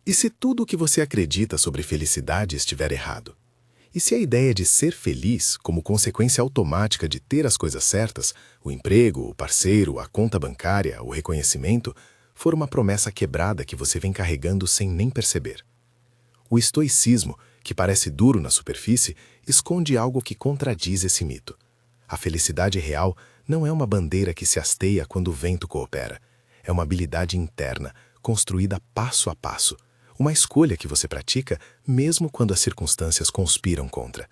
E se tudo o que você acredita sobre felicidade estiver errado? E se a ideia de ser feliz, como consequência automática de ter as coisas certas, o emprego, o parceiro, a conta bancária, o reconhecimento, for uma promessa quebrada que você vem carregando sem nem perceber? O estoicismo, que parece duro na superfície, esconde algo que contradiz esse mito. A felicidade real não é uma bandeira que se hasteia quando o vento coopera. É uma habilidade interna, construída passo a passo. Uma escolha que você pratica mesmo quando as circunstâncias conspiram contra.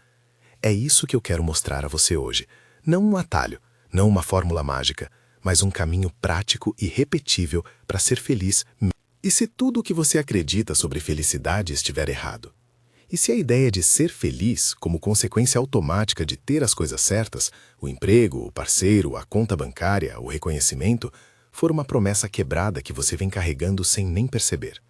É isso que eu quero mostrar a você hoje. Não um atalho, não uma fórmula mágica, mas um caminho prático e repetível para ser feliz. E se tudo o que você acredita sobre felicidade estiver errado? E se a ideia de ser feliz, como consequência automática de ter as coisas certas, o emprego, o parceiro, a conta bancária, o reconhecimento, for uma promessa quebrada que você vem carregando sem nem perceber?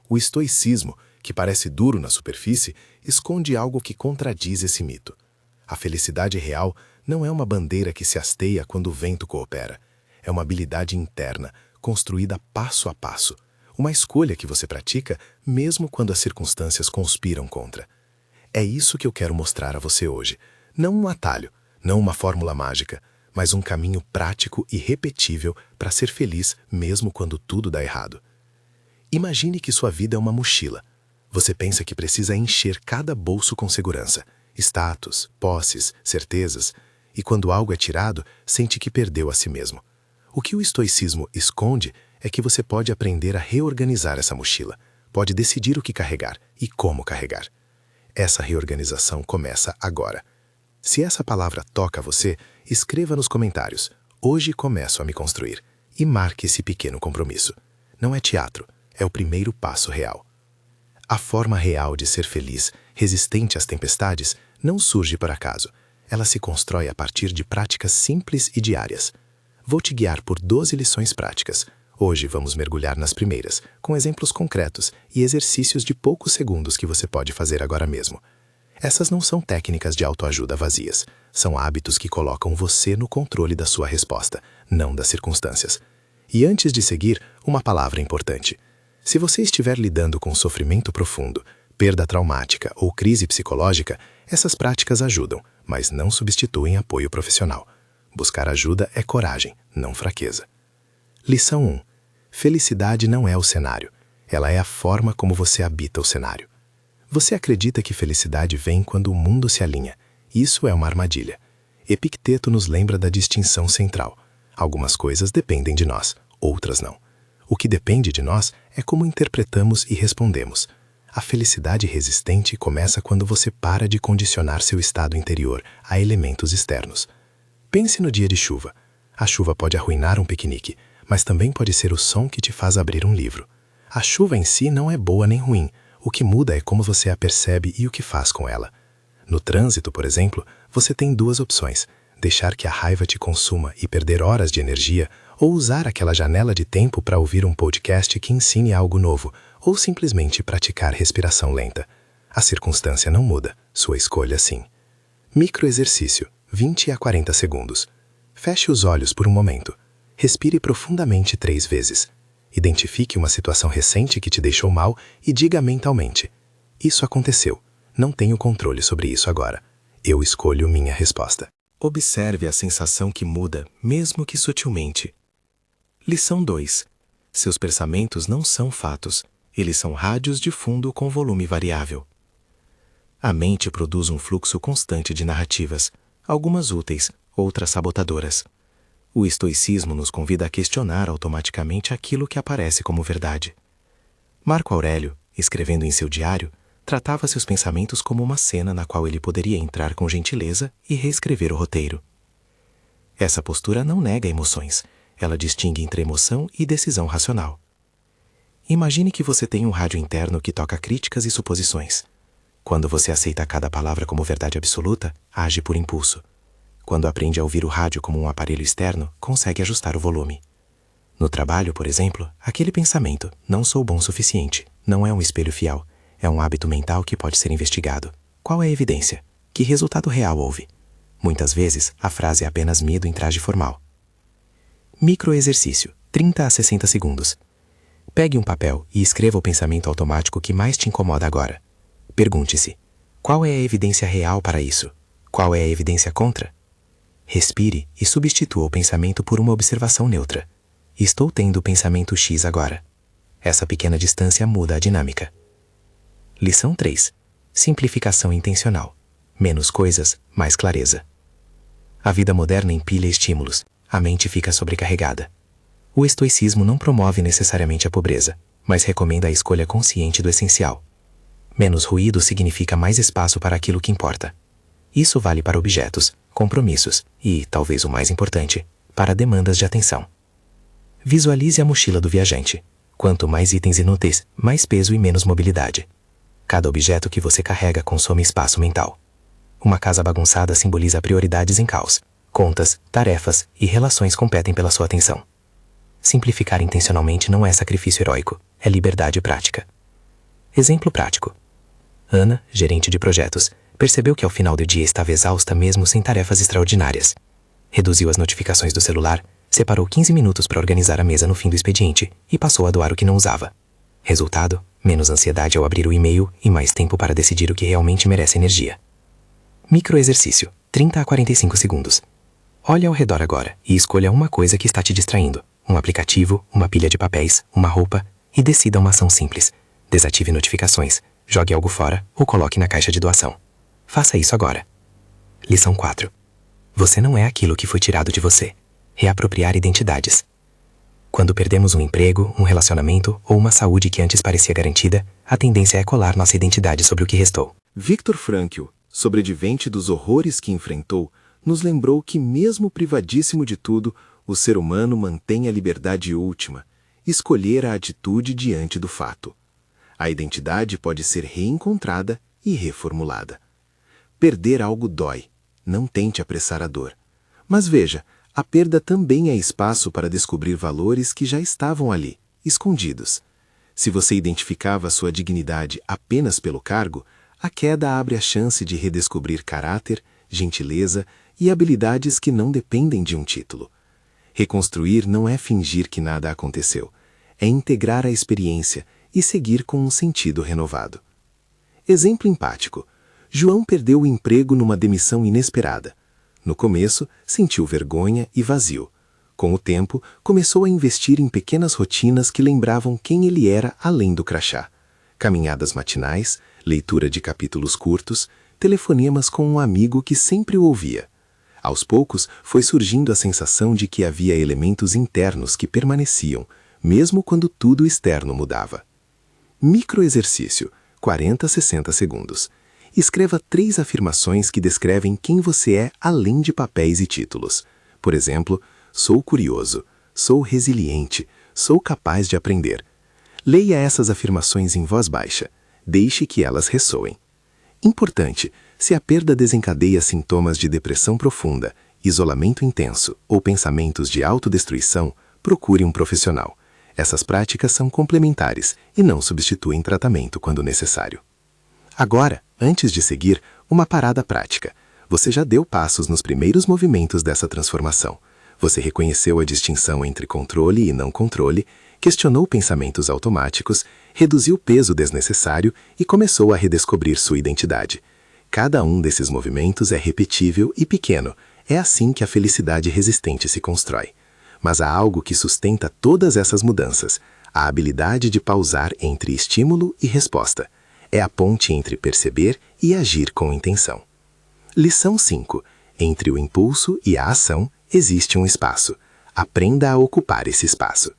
O estoicismo, que parece duro na superfície, esconde algo que contradiz esse mito. A felicidade real não é uma bandeira que se hasteia quando o vento coopera. É uma habilidade interna, construída passo a passo. Uma escolha que você pratica mesmo quando as circunstâncias conspiram contra. É isso que eu quero mostrar a você hoje. Não um atalho, não uma fórmula mágica, mas um caminho prático e repetível para ser feliz mesmo quando tudo dá errado. Imagine que sua vida é uma mochila. Você pensa que precisa encher cada bolso com segurança, status, posses, certezas, e quando algo é tirado, sente que perdeu a si mesmo. O que o estoicismo esconde é que você pode aprender a reorganizar essa mochila, pode decidir o que carregar e como carregar. Essa reorganização começa agora. Se essa palavra toca você, escreva nos comentários: "Hoje começo a me construir", e marque esse pequeno compromisso. Não é teatro. É o primeiro passo real. A forma real de ser feliz, resistente às tempestades, não surge por acaso. Ela se constrói a partir de práticas simples e diárias. Vou te guiar por 12 lições práticas. Hoje vamos mergulhar nas primeiras, com exemplos concretos e exercícios de poucos segundos que você pode fazer agora mesmo. Essas não são técnicas de autoajuda vazias. São hábitos que colocam você no controle da sua resposta, não das circunstâncias. E antes de seguir, uma palavra importante. Se você estiver lidando com sofrimento profundo, perda traumática ou crise psicológica, essas práticas ajudam, mas não substituem apoio profissional. Buscar ajuda é coragem, não fraqueza. Lição 1. Felicidade não é o cenário. Ela é a forma como você habita o cenário. Você acredita que felicidade vem quando o mundo se alinha. Isso é uma armadilha. Epicteto nos lembra da distinção central. Algumas coisas dependem de nós, outras não. O que depende de nós é como interpretamos e respondemos. A felicidade resistente começa quando você para de condicionar seu estado interior a elementos externos. Pense no dia de chuva. A chuva pode arruinar um piquenique, mas também pode ser o som que te faz abrir um livro. A chuva em si não é boa nem ruim. O que muda é como você a percebe e o que faz com ela. No trânsito, por exemplo, você tem duas opções: deixar que a raiva te consuma e perder horas de energia, ou usar aquela janela de tempo para ouvir um podcast que ensine algo novo, ou simplesmente praticar respiração lenta. A circunstância não muda, sua escolha sim. Microexercício, 20 a 40 segundos. Feche os olhos por um momento. Respire profundamente 3 vezes. Identifique uma situação recente que te deixou mal e diga mentalmente: "Isso aconteceu. Não tenho controle sobre isso agora. Eu escolho minha resposta." Observe a sensação que muda, mesmo que sutilmente. Lição 2. Seus pensamentos não são fatos. Eles são rádios de fundo com volume variável. A mente produz um fluxo constante de narrativas, algumas úteis, outras sabotadoras. O estoicismo nos convida a questionar automaticamente aquilo que aparece como verdade. Marco Aurélio, escrevendo em seu diário, tratava seus pensamentos como uma cena na qual ele poderia entrar com gentileza e reescrever o roteiro. Essa postura não nega emoções, ela distingue entre emoção e decisão racional. Imagine que você tem um rádio interno que toca críticas e suposições. Quando você aceita cada palavra como verdade absoluta, age por impulso. Quando aprende a ouvir o rádio como um aparelho externo, consegue ajustar o volume. No trabalho, por exemplo, aquele pensamento, "não sou bom o suficiente", não é um espelho fiel. É um hábito mental que pode ser investigado. Qual é a evidência? Que resultado real houve? Muitas vezes, a frase é apenas medo em traje formal. Microexercício, 30 a 60 segundos. Pegue um papel e escreva o pensamento automático que mais te incomoda agora. Pergunte-se: qual é a evidência real para isso? Qual é a evidência contra? Respire e substitua o pensamento por uma observação neutra. Estou tendo o pensamento X agora. Essa pequena distância muda a dinâmica. Lição 3. Simplificação intencional. Menos coisas, mais clareza. A vida moderna empilha estímulos. A mente fica sobrecarregada. O estoicismo não promove necessariamente a pobreza, mas recomenda a escolha consciente do essencial. Menos ruído significa mais espaço para aquilo que importa. Isso vale para objetos, compromissos e, talvez o mais importante, para demandas de atenção. Visualize a mochila do viajante. Quanto mais itens inúteis, mais peso e menos mobilidade. Cada objeto que você carrega consome espaço mental. Uma casa bagunçada simboliza prioridades em caos. Contas, tarefas e relações competem pela sua atenção. Simplificar intencionalmente não é sacrifício heróico, é liberdade prática. Exemplo prático. Ana, gerente de projetos, percebeu que ao final do dia estava exausta mesmo sem tarefas extraordinárias. Reduziu as notificações do celular, separou 15 minutos para organizar a mesa no fim do expediente e passou a doar o que não usava. Resultado: menos ansiedade ao abrir o e-mail e mais tempo para decidir o que realmente merece energia. Microexercício, 30 a 45 segundos. Olhe ao redor agora e escolha uma coisa que está te distraindo. Um aplicativo, uma pilha de papéis, uma roupa, e decida uma ação simples. Desative notificações, jogue algo fora ou coloque na caixa de doação. Faça isso agora. Lição 4. Você não é aquilo que foi tirado de você. Reapropriar identidades. Quando perdemos um emprego, um relacionamento ou uma saúde que antes parecia garantida, a tendência é colar nossa identidade sobre o que restou. Viktor Frankl, sobrevivente dos horrores que enfrentou, nos lembrou que mesmo privadíssimo de tudo, o ser humano mantém a liberdade última, escolher a atitude diante do fato. A identidade pode ser reencontrada e reformulada. Perder algo dói. Não tente apressar a dor. Mas veja, a perda também é espaço para descobrir valores que já estavam ali, escondidos. Se você identificava sua dignidade apenas pelo cargo, a queda abre a chance de redescobrir caráter, gentileza e habilidades que não dependem de um título. Reconstruir não é fingir que nada aconteceu, é integrar a experiência e seguir com um sentido renovado. Exemplo empático. João perdeu o emprego numa demissão inesperada. No começo, sentiu vergonha e vazio. Com o tempo, começou a investir em pequenas rotinas que lembravam quem ele era além do crachá. Caminhadas matinais, leitura de capítulos curtos, telefonemas com um amigo que sempre o ouvia. Aos poucos, foi surgindo a sensação de que havia elementos internos que permaneciam, mesmo quando tudo externo mudava. Microexercício, 40 a 60 segundos. Escreva 3 afirmações que descrevem quem você é além de papéis e títulos. Por exemplo, sou curioso, sou resiliente, sou capaz de aprender. Leia essas afirmações em voz baixa. Deixe que elas ressoem. Importante, se a perda desencadeia sintomas de depressão profunda, isolamento intenso ou pensamentos de autodestruição, procure um profissional. Essas práticas são complementares e não substituem tratamento quando necessário. Agora, antes de seguir, uma parada prática. Você já deu passos nos primeiros movimentos dessa transformação. Você reconheceu a distinção entre controle e não controle, questionou pensamentos automáticos, reduziu o peso desnecessário e começou a redescobrir sua identidade. Cada um desses movimentos é repetível e pequeno. É assim que a felicidade resistente se constrói. Mas há algo que sustenta todas essas mudanças: a habilidade de pausar entre estímulo e resposta. É a ponte entre perceber e agir com intenção. Lição 5. Entre o impulso e a ação existe um espaço. Aprenda a ocupar esse espaço.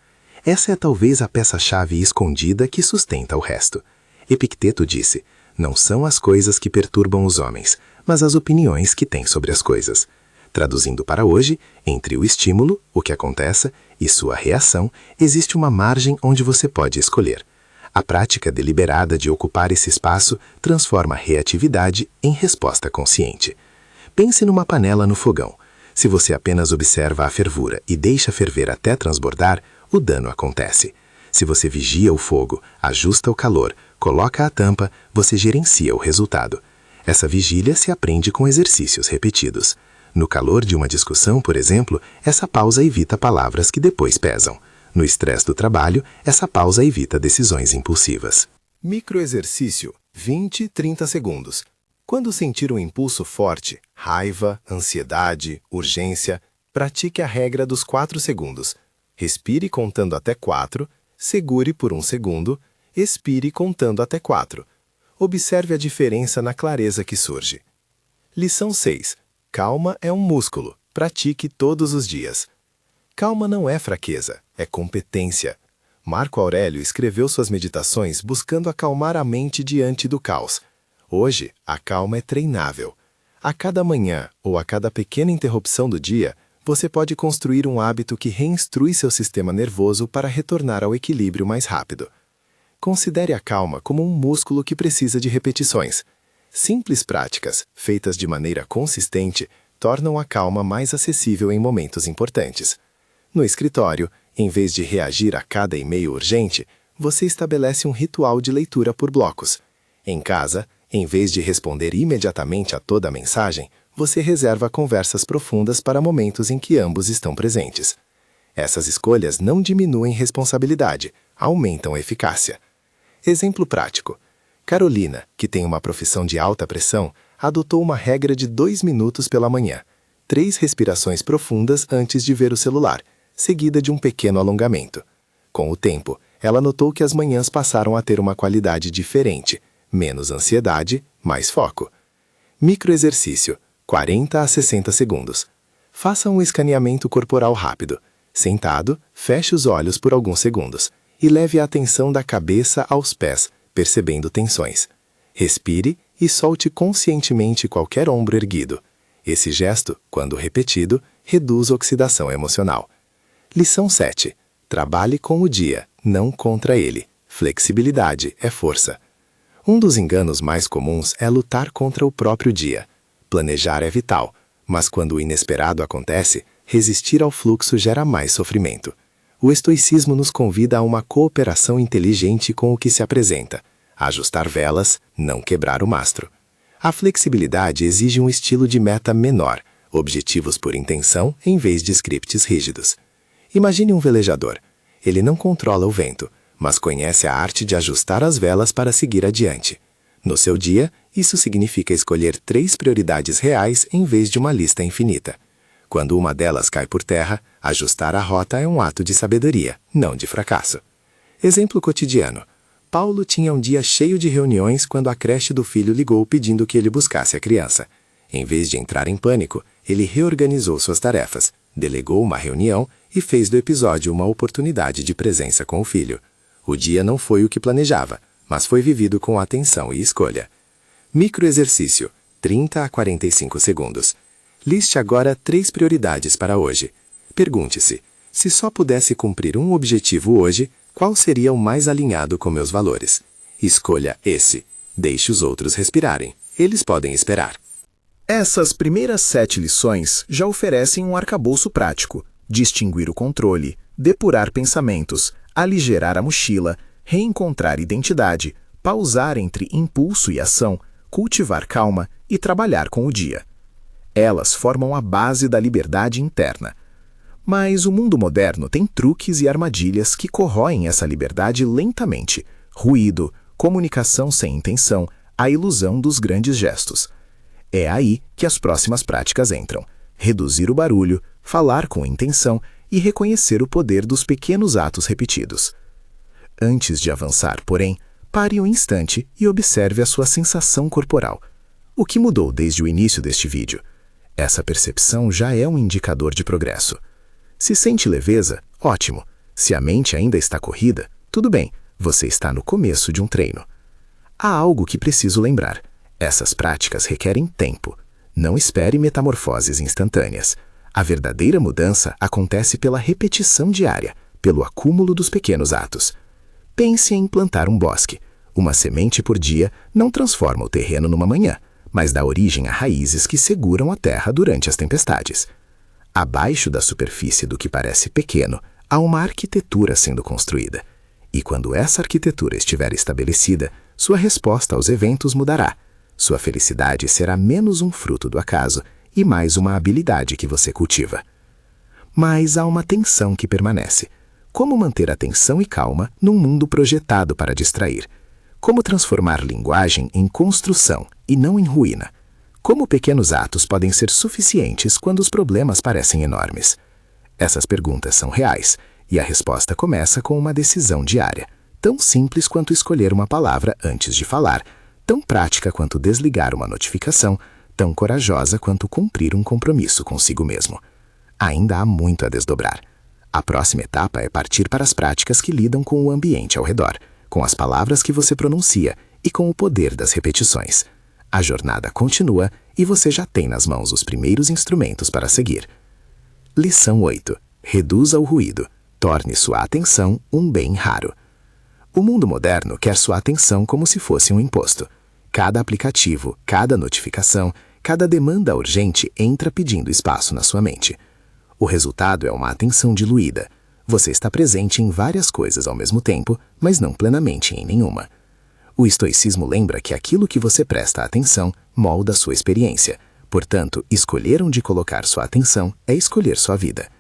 Essa é talvez a peça-chave escondida que sustenta o resto. Epicteto disse: não são as coisas que perturbam os homens, mas as opiniões que têm sobre as coisas. Traduzindo para hoje, entre o estímulo, o que acontece, e sua reação, existe uma margem onde você pode escolher. A prática deliberada de ocupar esse espaço transforma a reatividade em resposta consciente. Pense numa panela no fogão. Se você apenas observa a fervura e deixa ferver até transbordar, o dano acontece. Se você vigia o fogo, ajusta o calor, coloca a tampa, você gerencia o resultado. Essa vigília se aprende com exercícios repetidos. No calor de uma discussão, por exemplo, essa pausa evita palavras que depois pesam. No estresse do trabalho, essa pausa evita decisões impulsivas. Microexercício, 20, 30 segundos. Quando sentir um impulso forte, raiva, ansiedade, urgência, pratique a regra dos 4 segundos. Respire contando até 4, segure por 1 segundo, expire contando até 4. Observe a diferença na clareza que surge. Lição 6. Calma é um músculo. Pratique todos os dias. Calma não é fraqueza, é competência. Marco Aurélio escreveu suas meditações buscando acalmar a mente diante do caos. Hoje, a calma é treinável. A cada manhã ou a cada pequena interrupção do dia, você pode construir um hábito que reinstrui seu sistema nervoso para retornar ao equilíbrio mais rápido. Considere a calma como um músculo que precisa de repetições. Simples práticas, feitas de maneira consistente, tornam a calma mais acessível em momentos importantes. No escritório, em vez de reagir a cada e-mail urgente, você estabelece um ritual de leitura por blocos. Em casa, em vez de responder imediatamente a toda a mensagem, você reserva conversas profundas para momentos em que ambos estão presentes. Essas escolhas não diminuem responsabilidade, aumentam a eficácia. Exemplo prático. Carolina, que tem uma profissão de alta pressão, adotou uma regra de 2 minutos pela manhã, 3 respirações profundas antes de ver o celular, seguida de um pequeno alongamento. Com o tempo, ela notou que as manhãs passaram a ter uma qualidade diferente, menos ansiedade, mais foco. Microexercício, 40 a 60 segundos. Faça um escaneamento corporal rápido. Sentado, feche os olhos por alguns segundos e leve a atenção da cabeça aos pés, percebendo tensões. Respire e solte conscientemente qualquer ombro erguido. Esse gesto, quando repetido, reduz a oxidação emocional. Lição 7. Trabalhe com o dia, não contra ele. Flexibilidade é força. Um dos enganos mais comuns é lutar contra o próprio dia. Planejar é vital, mas quando o inesperado acontece, resistir ao fluxo gera mais sofrimento. O estoicismo nos convida a uma cooperação inteligente com o que se apresenta, ajustar velas, não quebrar o mastro. A flexibilidade exige um estilo de meta menor, objetivos por intenção em vez de scripts rígidos. Imagine um velejador. Ele não controla o vento, mas conhece a arte de ajustar as velas para seguir adiante. No seu dia, isso significa escolher 3 prioridades reais em vez de uma lista infinita. Quando uma delas cai por terra, ajustar a rota é um ato de sabedoria, não de fracasso. Exemplo cotidiano. Paulo tinha um dia cheio de reuniões quando a creche do filho ligou pedindo que ele buscasse a criança. Em vez de entrar em pânico, ele reorganizou suas tarefas, delegou uma reunião e fez do episódio uma oportunidade de presença com o filho. O dia não foi o que planejava, mas foi vivido com atenção e escolha. Microexercício, 30 a 45 segundos. Liste agora 3 prioridades para hoje. Pergunte-se, se só pudesse cumprir um objetivo hoje, qual seria o mais alinhado com meus valores? Escolha esse. Deixe os outros respirarem. Eles podem esperar. Essas primeiras 7 lições já oferecem um arcabouço prático: distinguir o controle, depurar pensamentos, aligerar a mochila, reencontrar identidade, pausar entre impulso e ação, cultivar calma e trabalhar com o dia. Elas formam a base da liberdade interna. Mas o mundo moderno tem truques e armadilhas que corroem essa liberdade lentamente: ruído, comunicação sem intenção, a ilusão dos grandes gestos. É aí que as próximas práticas entram: reduzir o barulho, falar com intenção e reconhecer o poder dos pequenos atos repetidos. Antes de avançar, porém, pare um instante e observe a sua sensação corporal. O que mudou desde o início deste vídeo? Essa percepção já é um indicador de progresso. Se sente leveza, ótimo. Se a mente ainda está corrida, tudo bem, você está no começo de um treino. Há algo que preciso lembrar: essas práticas requerem tempo. Não espere metamorfoses instantâneas. A verdadeira mudança acontece pela repetição diária, pelo acúmulo dos pequenos atos. Pense em plantar um bosque. Uma semente por dia não transforma o terreno numa manhã, mas dá origem a raízes que seguram a terra durante as tempestades. Abaixo da superfície do que parece pequeno, há uma arquitetura sendo construída. E quando essa arquitetura estiver estabelecida, sua resposta aos eventos mudará. Sua felicidade será menos um fruto do acaso e mais uma habilidade que você cultiva. Mas há uma tensão que permanece. Como manter atenção e calma num mundo projetado para distrair. Como transformar linguagem em construção e não em ruína. Como pequenos atos podem ser suficientes quando os problemas parecem enormes. Essas perguntas são reais, e a resposta começa com uma decisão diária, tão simples quanto escolher uma palavra antes de falar, tão prática quanto desligar uma notificação, tão corajosa quanto cumprir um compromisso consigo mesmo. Ainda há muito a desdobrar. A próxima etapa é partir para as práticas que lidam com o ambiente ao redor, com as palavras que você pronuncia e com o poder das repetições. A jornada continua e você já tem nas mãos os primeiros instrumentos para seguir. Lição 8. Reduza o ruído. Torne sua atenção um bem raro. O mundo moderno quer sua atenção como se fosse um imposto. Cada aplicativo, cada notificação, cada demanda urgente entra pedindo espaço na sua mente. O resultado é uma atenção diluída. Você está presente em várias coisas ao mesmo tempo, mas não plenamente em nenhuma. O estoicismo lembra que aquilo que você presta atenção molda sua experiência. Portanto, escolher onde colocar sua atenção é escolher sua vida.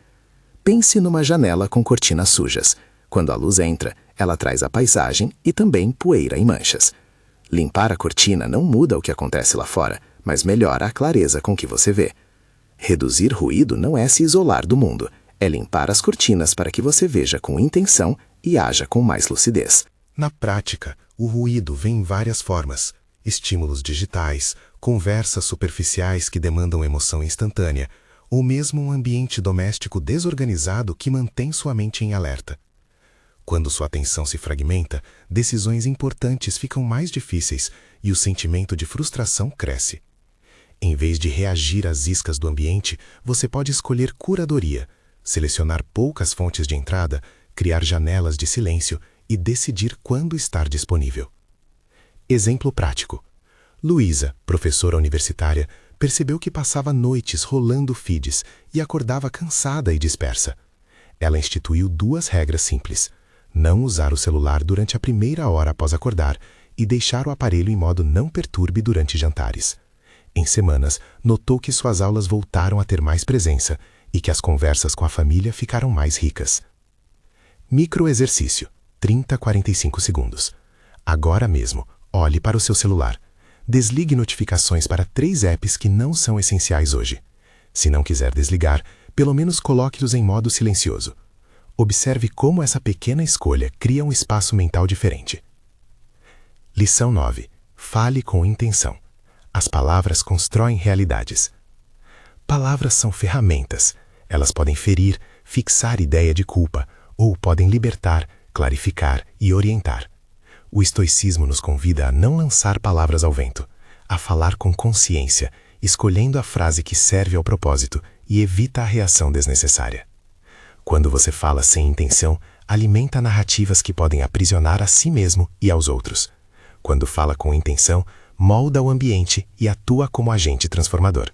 Pense numa janela com cortinas sujas. Quando a luz entra, ela traz a paisagem e também poeira e manchas. Limpar a cortina não muda o que acontece lá fora, mas melhora a clareza com que você vê. Reduzir ruído não é se isolar do mundo, é limpar as cortinas para que você veja com intenção e haja com mais lucidez. Na prática, o ruído vem em várias formas. Estímulos digitais, conversas superficiais que demandam emoção instantânea, ou mesmo um ambiente doméstico desorganizado que mantém sua mente em alerta. Quando sua atenção se fragmenta, decisões importantes ficam mais difíceis e o sentimento de frustração cresce. Em vez de reagir às iscas do ambiente, você pode escolher curadoria, selecionar poucas fontes de entrada, criar janelas de silêncio e decidir quando estar disponível. Exemplo prático. Luísa, professora universitária, percebeu que passava noites rolando feeds e acordava cansada e dispersa. Ela instituiu 2 regras simples: não usar o celular durante a primeira hora após acordar e deixar o aparelho em modo não perturbe durante jantares. Em semanas, notou que suas aulas voltaram a ter mais presença e que as conversas com a família ficaram mais ricas. Microexercício, 30 a 45 segundos. Agora mesmo, olhe para o seu celular. Desligue notificações para 3 apps que não são essenciais hoje. Se não quiser desligar, pelo menos coloque-os em modo silencioso. Observe como essa pequena escolha cria um espaço mental diferente. Lição 9. Fale com intenção. As palavras constroem realidades. Palavras são ferramentas. Elas podem ferir, fixar ideia de culpa, ou podem libertar, clarificar e orientar. O estoicismo nos convida a não lançar palavras ao vento, a falar com consciência, escolhendo a frase que serve ao propósito e evita a reação desnecessária. Quando você fala sem intenção, alimenta narrativas que podem aprisionar a si mesmo e aos outros. Quando fala com intenção, molda o ambiente e atua como agente transformador.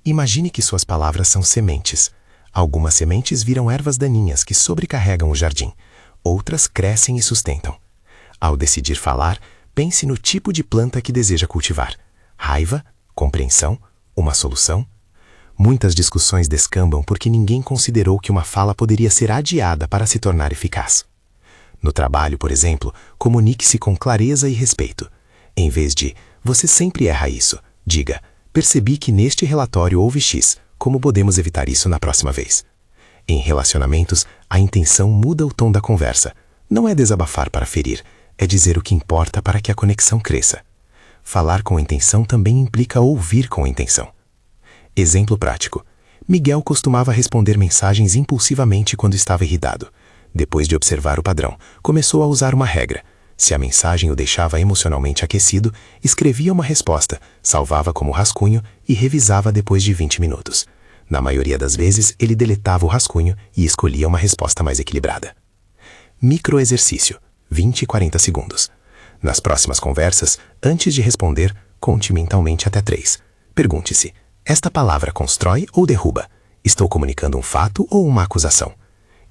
Imagine que suas palavras são sementes. Algumas sementes viram ervas daninhas que sobrecarregam o jardim. Outras crescem e sustentam. Ao decidir falar, pense no tipo de planta que deseja cultivar. Raiva? Compreensão? Uma solução? Muitas discussões descambam porque ninguém considerou que uma fala poderia ser adiada para se tornar eficaz. No trabalho, por exemplo, comunique-se com clareza e respeito. Em vez de "você sempre erra isso", diga "percebi que neste relatório houve X, como podemos evitar isso na próxima vez?". Em relacionamentos, a intenção muda o tom da conversa. Não é desabafar para ferir, é dizer o que importa para que a conexão cresça. Falar com intenção também implica ouvir com intenção. Exemplo prático. Miguel costumava responder mensagens impulsivamente quando estava irritado. Depois de observar o padrão, começou a usar uma regra. Se a mensagem o deixava emocionalmente aquecido, escrevia uma resposta, salvava como rascunho e revisava depois de 20 minutos. Na maioria das vezes, ele deletava o rascunho e escolhia uma resposta mais equilibrada. Microexercício, 20 e 40 segundos. Nas próximas conversas, antes de responder, conte mentalmente até 3. Pergunte-se: esta palavra constrói ou derruba? Estou comunicando um fato ou uma acusação?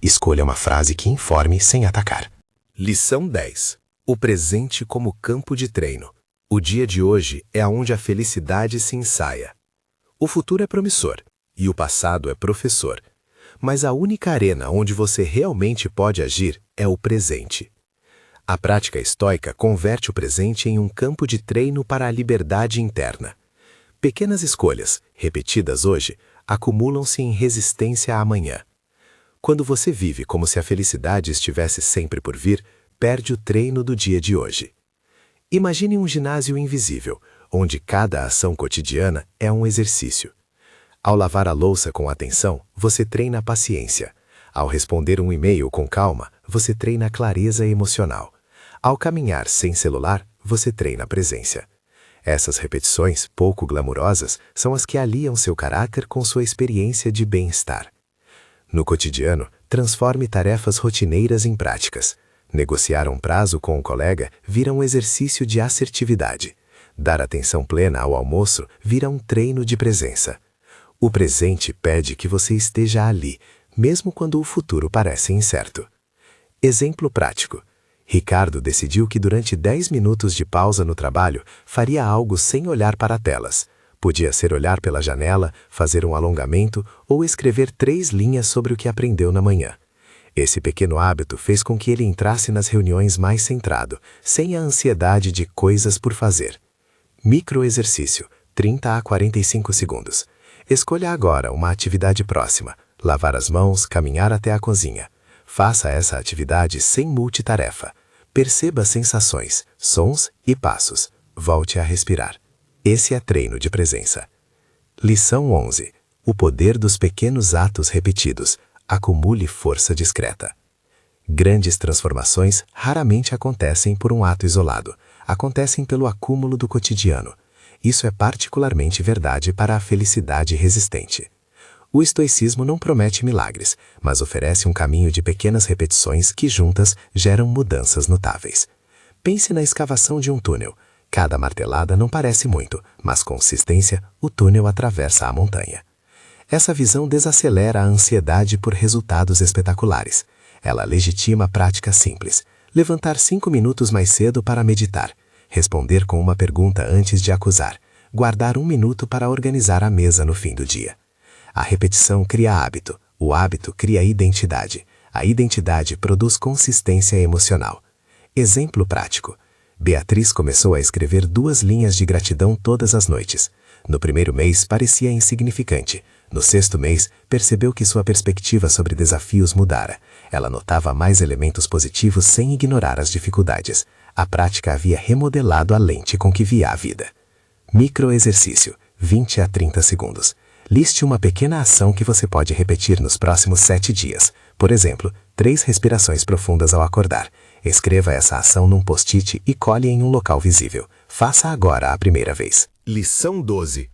Escolha uma frase que informe sem atacar. Lição 10. O presente como campo de treino. O dia de hoje é onde a felicidade se ensaia. O futuro é promissor e o passado é professor. mas a única arena onde você realmente pode agir é o presente. A prática estoica converte o presente em um campo de treino para a liberdade interna. Pequenas escolhas, repetidas hoje, acumulam-se em resistência amanhã. Quando você vive como se a felicidade estivesse sempre por vir, perde o treino do dia de hoje. Imagine um ginásio invisível, onde cada ação cotidiana é um exercício. Ao lavar a louça com atenção, você treina a paciência. Ao responder um e-mail com calma, você treina a clareza emocional. Ao caminhar sem celular, você treina a presença. Essas repetições, pouco glamurosas, são as que aliam seu caráter com sua experiência de bem-estar. No cotidiano, transforme tarefas rotineiras em práticas. Negociar um prazo com um colega vira um exercício de assertividade. Dar atenção plena ao almoço vira um treino de presença. O presente pede que você esteja ali, mesmo quando o futuro parece incerto. Exemplo prático. Ricardo decidiu que durante 10 minutos de pausa no trabalho faria algo sem olhar para telas. Podia ser olhar pela janela, fazer um alongamento ou escrever 3 linhas sobre o que aprendeu na manhã. Esse pequeno hábito fez com que ele entrasse nas reuniões mais centrado, sem a ansiedade de coisas por fazer. Microexercício, 30 a 45 segundos. Escolha agora uma atividade próxima. Lavar as mãos, caminhar até a cozinha. Faça essa atividade sem multitarefa. Perceba sensações, sons e passos. Volte a respirar. Esse é treino de presença. Lição 11. O poder dos pequenos atos repetidos. Acumule força discreta. Grandes transformações raramente acontecem por um ato isolado. Acontecem pelo acúmulo do cotidiano. Isso é particularmente verdade para a felicidade resistente. O estoicismo não promete milagres, mas oferece um caminho de pequenas repetições que juntas geram mudanças notáveis. Pense na escavação de um túnel. Cada martelada não parece muito, mas com consistência, o túnel atravessa a montanha. Essa visão desacelera a ansiedade por resultados espetaculares. Ela legitima práticas simples. Levantar 5 minutos mais cedo para meditar. Responder com uma pergunta antes de acusar. Guardar 1 minuto para organizar a mesa no fim do dia. A repetição cria hábito. O hábito cria identidade. A identidade produz consistência emocional. Exemplo prático. Beatriz começou a escrever 2 linhas de gratidão todas as noites. No primeiro mês parecia insignificante. No 6º mês, percebeu que sua perspectiva sobre desafios mudara. Ela notava mais elementos positivos sem ignorar as dificuldades. A prática havia remodelado a lente com que via a vida. Microexercício, 20 a 30 segundos. Liste uma pequena ação que você pode repetir nos próximos 7 dias. Por exemplo, 3 respirações profundas ao acordar. Escreva essa ação num post-it e cole em um local visível. Faça agora a primeira vez. Lição 12.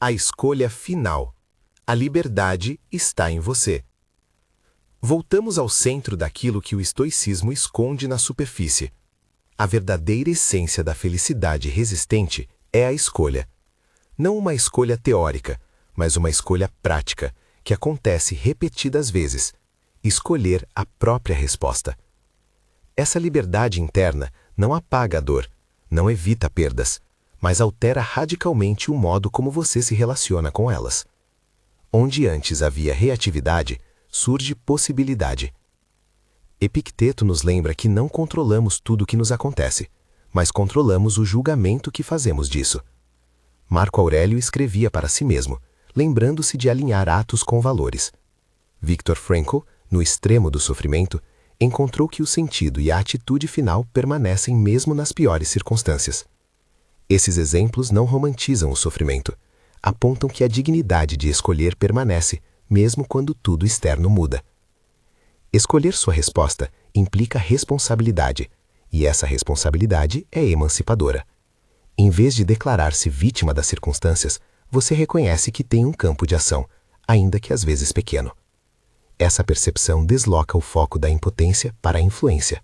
A escolha final. A liberdade está em você. Voltamos ao centro daquilo que o estoicismo esconde na superfície. A verdadeira essência da felicidade resistente é a escolha. Não uma escolha teórica, mas uma escolha prática, que acontece repetidas vezes. Escolher a própria resposta. Essa liberdade interna não apaga a dor, não evita perdas, mas altera radicalmente o modo como você se relaciona com elas. Onde antes havia reatividade, surge possibilidade. Epicteto nos lembra que não controlamos tudo o que nos acontece, mas controlamos o julgamento que fazemos disso. Marco Aurélio escrevia para si mesmo, lembrando-se de alinhar atos com valores. Viktor Frankl, no extremo do sofrimento, encontrou que o sentido e a atitude final permanecem mesmo nas piores circunstâncias. Esses exemplos não romantizam o sofrimento, apontam que a dignidade de escolher permanece, mesmo quando tudo externo muda. Escolher sua resposta implica responsabilidade, e essa responsabilidade é emancipadora. Em vez de declarar-se vítima das circunstâncias, você reconhece que tem um campo de ação, ainda que às vezes pequeno. Essa percepção desloca o foco da impotência para a influência.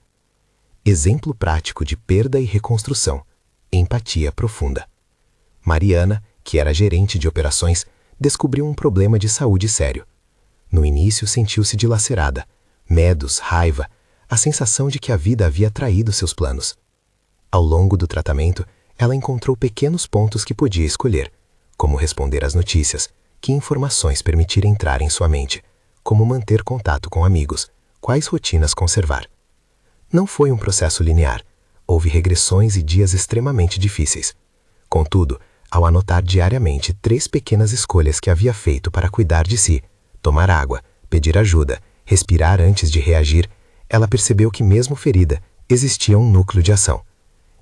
Exemplo prático de perda e reconstrução. Empatia profunda. Mariana, que era gerente de operações, descobriu um problema de saúde sério. No início sentiu-se dilacerada, medos, raiva, a sensação de que a vida havia traído seus planos. Ao longo do tratamento, ela encontrou pequenos pontos que podia escolher, como responder às notícias, que informações permitir entrar em sua mente, como manter contato com amigos, quais rotinas conservar. Não foi um processo linear. Houve regressões e dias extremamente difíceis. Contudo, ao anotar diariamente 3 pequenas escolhas que havia feito para cuidar de si, tomar água, pedir ajuda, respirar antes de reagir, ela percebeu que mesmo ferida, existia um núcleo de ação.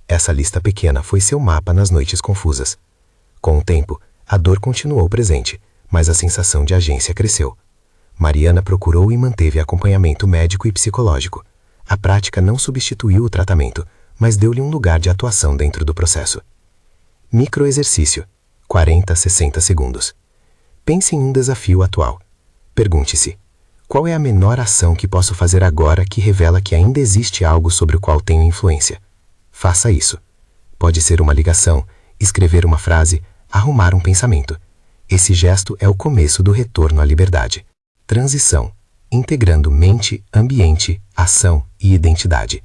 Essa lista pequena foi seu mapa nas noites confusas. Com o tempo, a dor continuou presente, mas a sensação de agência cresceu. Mariana procurou e manteve acompanhamento médico e psicológico. A prática não substituiu o tratamento, mas deu-lhe um lugar de atuação dentro do processo. Microexercício, 40 a 60 segundos. Pense em um desafio atual. Pergunte-se: qual é a menor ação que posso fazer agora que revela que ainda existe algo sobre o qual tenho influência? Faça isso. Pode ser uma ligação, escrever uma frase, arrumar um pensamento. Esse gesto é o começo do retorno à liberdade. Transição, integrando mente, ambiente, ação e identidade.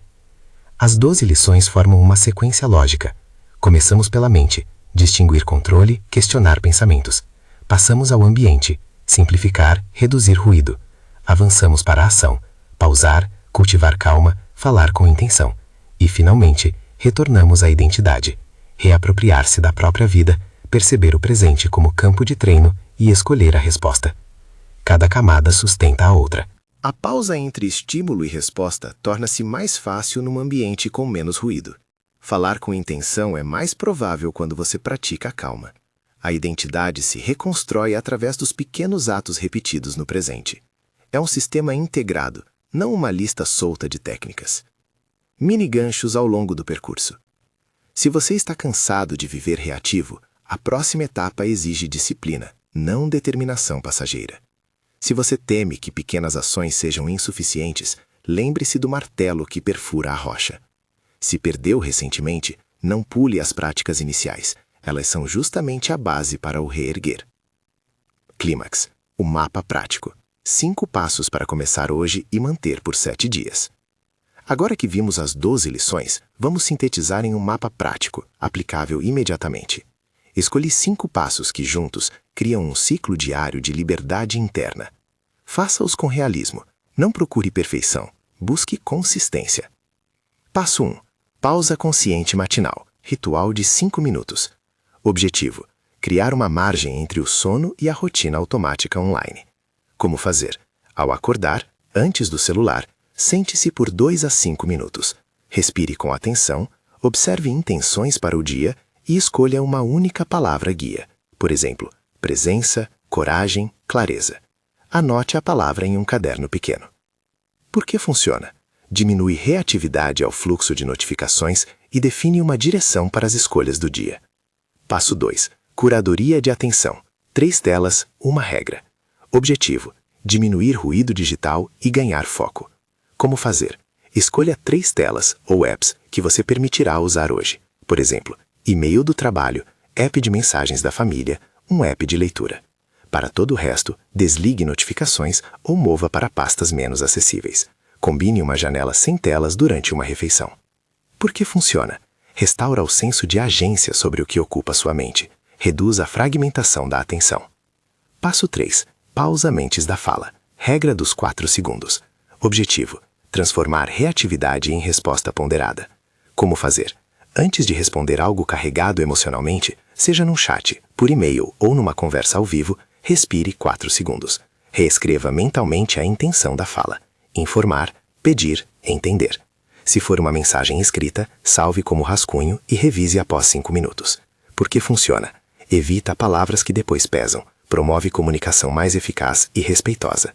As 12 lições formam uma sequência lógica. Começamos pela mente, distinguir controle, questionar pensamentos. Passamos ao ambiente, simplificar, reduzir ruído. Avançamos para a ação, pausar, cultivar calma, falar com intenção. E, finalmente, retornamos à identidade, reapropriar-se da própria vida, perceber o presente como campo de treino e escolher a resposta. Cada camada sustenta a outra. A pausa entre estímulo e resposta torna-se mais fácil num ambiente com menos ruído. Falar com intenção é mais provável quando você pratica a calma. A identidade se reconstrói através dos pequenos atos repetidos no presente. É um sistema integrado, não uma lista solta de técnicas. Mini ganchos ao longo do percurso. Se você está cansado de viver reativo, a próxima etapa exige disciplina, não determinação passageira. Se você teme que pequenas ações sejam insuficientes, lembre-se do martelo que perfura a rocha. Se perdeu recentemente, não pule as práticas iniciais. Elas são justamente a base para o reerguer. Clímax, o mapa prático. 5 passos para começar hoje e manter por 7 dias. Agora que vimos as 12 lições, vamos sintetizar em um mapa prático, aplicável imediatamente. Escolhi 5 passos que, juntos, criam um ciclo diário de liberdade interna. Faça-os com realismo. Não procure perfeição. Busque consistência. Passo 1. Pausa consciente matinal. Ritual de 5 minutos. Objetivo: criar uma margem entre o sono e a rotina automática online. Como fazer? Ao acordar, antes do celular, sente-se por 2 a 5 minutos. Respire com atenção, observe intenções para o dia e escolha uma única palavra guia. Por exemplo, presença, coragem, clareza. Anote a palavra em um caderno pequeno. Por que funciona? Diminui reatividade ao fluxo de notificações e define uma direção para as escolhas do dia. Passo 2. Curadoria de atenção. 3 telas, uma regra. Objetivo: diminuir ruído digital e ganhar foco. Como fazer? Escolha 3 telas ou apps que você permitirá usar hoje. Por exemplo, e-mail do trabalho, app de mensagens da família, um app de leitura. Para todo o resto, desligue notificações ou mova para pastas menos acessíveis. Combine uma janela sem telas durante uma refeição. Por que funciona? Restaura o senso de agência sobre o que ocupa sua mente. Reduz a fragmentação da atenção. Passo 3. Pausa mentes da fala. Regra dos 4 segundos. Objetivo: transformar reatividade em resposta ponderada. Como fazer? Antes de responder algo carregado emocionalmente, seja num chat, por e-mail ou numa conversa ao vivo, respire 4 segundos. Reescreva mentalmente a intenção da fala. Informar, pedir, entender. Se for uma mensagem escrita, salve como rascunho e revise após 5 minutos. Por que funciona? Evita palavras que depois pesam. Promove comunicação mais eficaz e respeitosa.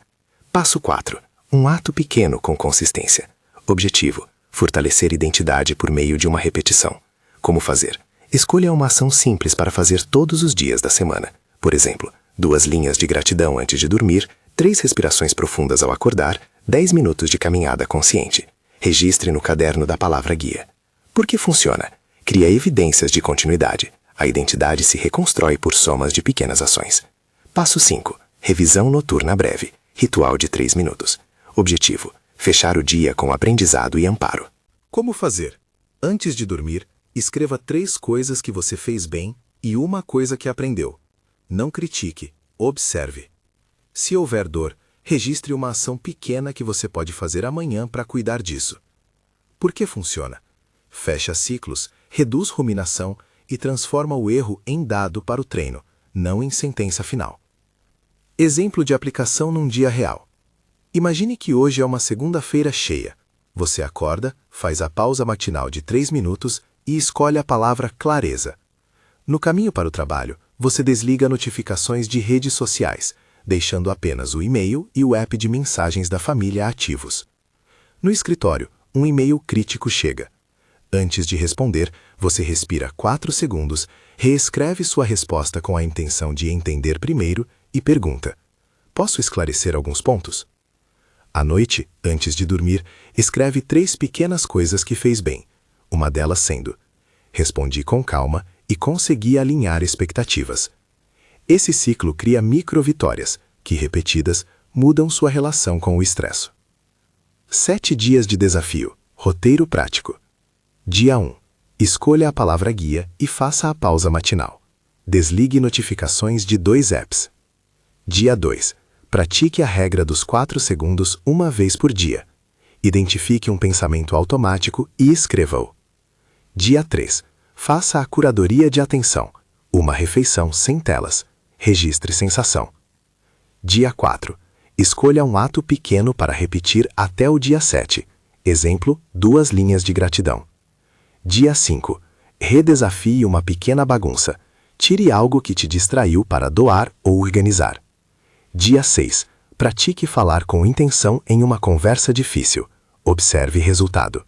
Passo 4. Um ato pequeno com consistência. Objetivo: fortalecer identidade por meio de uma repetição. Como fazer? Escolha uma ação simples para fazer todos os dias da semana. Por exemplo, 2 linhas de gratidão antes de dormir, 3 respirações profundas ao acordar, 10 minutos de caminhada consciente. Registre no caderno da palavra guia. Por que funciona? Cria evidências de continuidade. A identidade se reconstrói por somas de pequenas ações. Passo 5. Revisão noturna breve. Ritual de 3 minutos. Objetivo: fechar o dia com aprendizado e amparo. Como fazer? Antes de dormir, escreva 3 coisas que você fez bem e uma coisa que aprendeu. Não critique, observe. Se houver dor, Registre uma ação pequena que você pode fazer amanhã para cuidar disso. Por que funciona? Fecha ciclos, reduz ruminação e transforma o erro em dado para o treino, não em sentença final. Exemplo de aplicação num dia real. Imagine que hoje é uma segunda-feira cheia. Você acorda, faz a pausa matinal de 3 minutos e escolhe a palavra clareza. No caminho para o trabalho, você desliga notificações de redes sociais, deixando apenas o e-mail e o app de mensagens da família ativos. No escritório, um e-mail crítico chega. Antes de responder, você respira 4 segundos, reescreve sua resposta com a intenção de entender primeiro e pergunta: posso esclarecer alguns pontos? À noite, antes de dormir, escreve 3 pequenas coisas que fez bem, uma delas sendo: respondi com calma e consegui alinhar expectativas. Esse ciclo cria micro-vitórias, que, repetidas, mudam sua relação com o estresse. 7 dias de desafio. Roteiro prático. Dia 1. Escolha a palavra guia e faça a pausa matinal. Desligue notificações de 2 apps. Dia 2. Pratique a regra dos 4 segundos uma vez por dia. Identifique um pensamento automático e escreva-o. Dia 3. Faça a curadoria de atenção. Uma refeição sem telas. Registre sensação. Dia 4. Escolha um ato pequeno para repetir até o dia 7. Exemplo, 2 linhas de gratidão. Dia 5. Redesafie uma pequena bagunça. Tire algo que te distraiu para doar ou organizar. Dia 6. Pratique falar com intenção em uma conversa difícil. Observe resultado.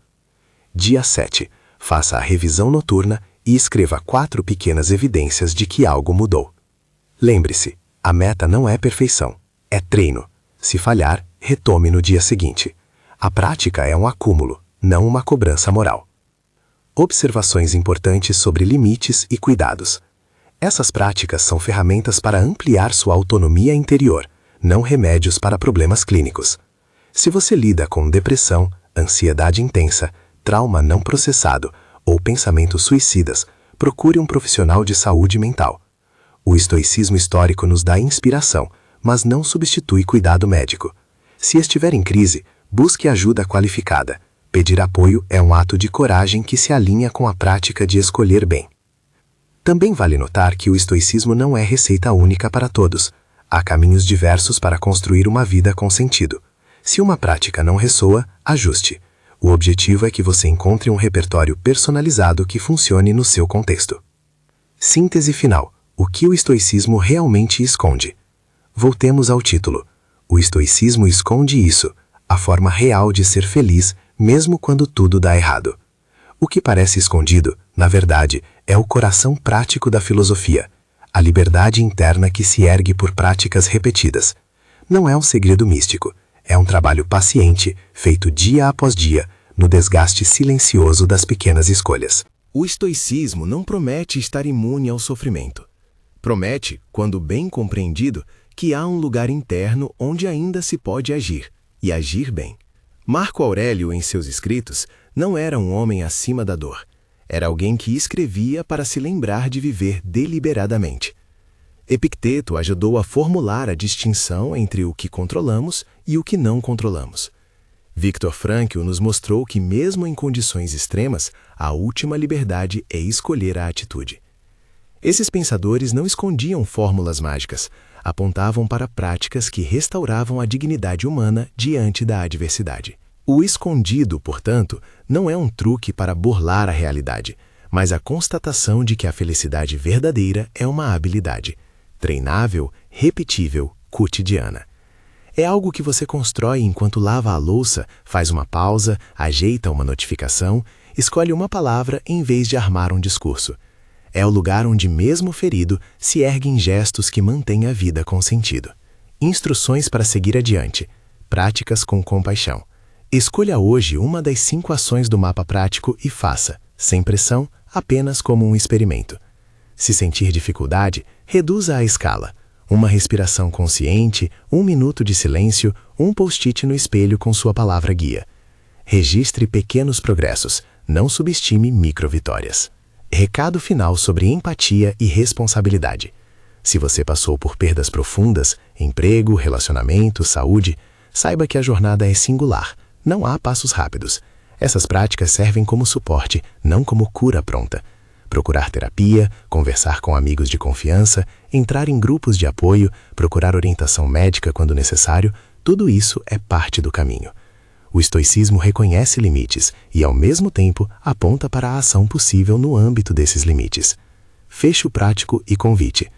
Dia 7. Faça a revisão noturna e escreva 4 pequenas evidências de que algo mudou. Lembre-se, a meta não é perfeição, é treino. Se falhar, retome no dia seguinte. A prática é um acúmulo, não uma cobrança moral. Observações importantes sobre limites e cuidados. Essas práticas são ferramentas para ampliar sua autonomia interior, não remédios para problemas clínicos. Se você lida com depressão, ansiedade intensa, trauma não processado ou pensamentos suicidas, procure um profissional de saúde mental. O estoicismo histórico nos dá inspiração, mas não substitui cuidado médico. Se estiver em crise, busque ajuda qualificada. Pedir apoio é um ato de coragem que se alinha com a prática de escolher bem. Também vale notar que o estoicismo não é receita única para todos. Há caminhos diversos para construir uma vida com sentido. Se uma prática não ressoa, ajuste. O objetivo é que você encontre um repertório personalizado que funcione no seu contexto. Síntese final. O que o estoicismo realmente esconde? Voltemos ao título. O estoicismo esconde isso, a forma real de ser feliz, mesmo quando tudo dá errado. O que parece escondido, na verdade, é o coração prático da filosofia, a liberdade interna que se ergue por práticas repetidas. Não é um segredo místico, é um trabalho paciente, feito dia após dia, no desgaste silencioso das pequenas escolhas. O estoicismo não promete estar imune ao sofrimento. Promete, quando bem compreendido, que há um lugar interno onde ainda se pode agir, e agir bem. Marco Aurélio, em seus escritos, não era um homem acima da dor. Era alguém que escrevia para se lembrar de viver deliberadamente. Epicteto ajudou a formular a distinção entre o que controlamos e o que não controlamos. Viktor Frankl nos mostrou que, mesmo em condições extremas, a última liberdade é escolher a atitude. Esses pensadores não escondiam fórmulas mágicas, apontavam para práticas que restauravam a dignidade humana diante da adversidade. O escondido, portanto, não é um truque para burlar a realidade, mas a constatação de que a felicidade verdadeira é uma habilidade, treinável, repetível, cotidiana. É algo que você constrói enquanto lava a louça, faz uma pausa, ajeita uma notificação, escolhe uma palavra em vez de armar um discurso. É o lugar onde, mesmo ferido, se erguem gestos que mantêm a vida com sentido. Instruções para seguir adiante. Práticas com compaixão. Escolha hoje uma das 5 ações do mapa prático e faça, sem pressão, apenas como um experimento. Se sentir dificuldade, reduza a escala. Uma respiração consciente, 1 minuto de silêncio, um post-it no espelho com sua palavra guia. Registre pequenos progressos, não subestime micro-vitórias. Recado final sobre empatia e responsabilidade. Se você passou por perdas profundas, emprego, relacionamento, saúde, saiba que a jornada é singular, não há passos rápidos. Essas práticas servem como suporte, não como cura pronta. Procurar terapia, conversar com amigos de confiança, entrar em grupos de apoio, procurar orientação médica quando necessário, tudo isso é parte do caminho. O estoicismo reconhece limites e, ao mesmo tempo, aponta para a ação possível no âmbito desses limites. Fecho prático e convite.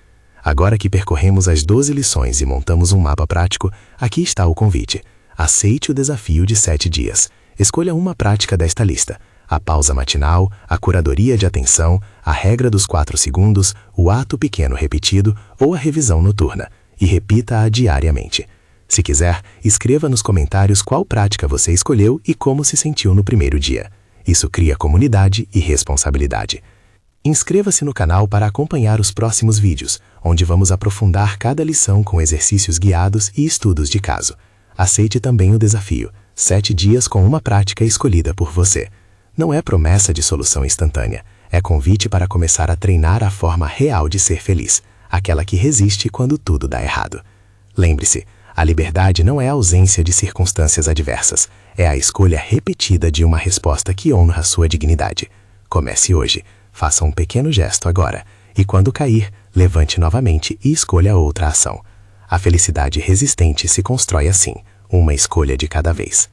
Agora que percorremos as 12 lições e montamos um mapa prático, aqui está o convite. Aceite o desafio de 7 dias. Escolha uma prática desta lista. A pausa matinal, a curadoria de atenção, a regra dos 4 segundos, o ato pequeno repetido ou a revisão noturna. E repita-a diariamente. Se quiser, escreva nos comentários qual prática você escolheu e como se sentiu no primeiro dia. Isso cria comunidade e responsabilidade. Inscreva-se no canal para acompanhar os próximos vídeos, onde vamos aprofundar cada lição com exercícios guiados e estudos de caso. Aceite também o desafio, 7 dias com uma prática escolhida por você. Não é promessa de solução instantânea, é convite para começar a treinar a forma real de ser feliz, aquela que resiste quando tudo dá errado. Lembre-se, a liberdade não é a ausência de circunstâncias adversas, é a escolha repetida de uma resposta que honra a sua dignidade. Comece hoje. Faça um pequeno gesto agora, e quando cair, levante novamente e escolha outra ação. A felicidade resistente se constrói assim, uma escolha de cada vez.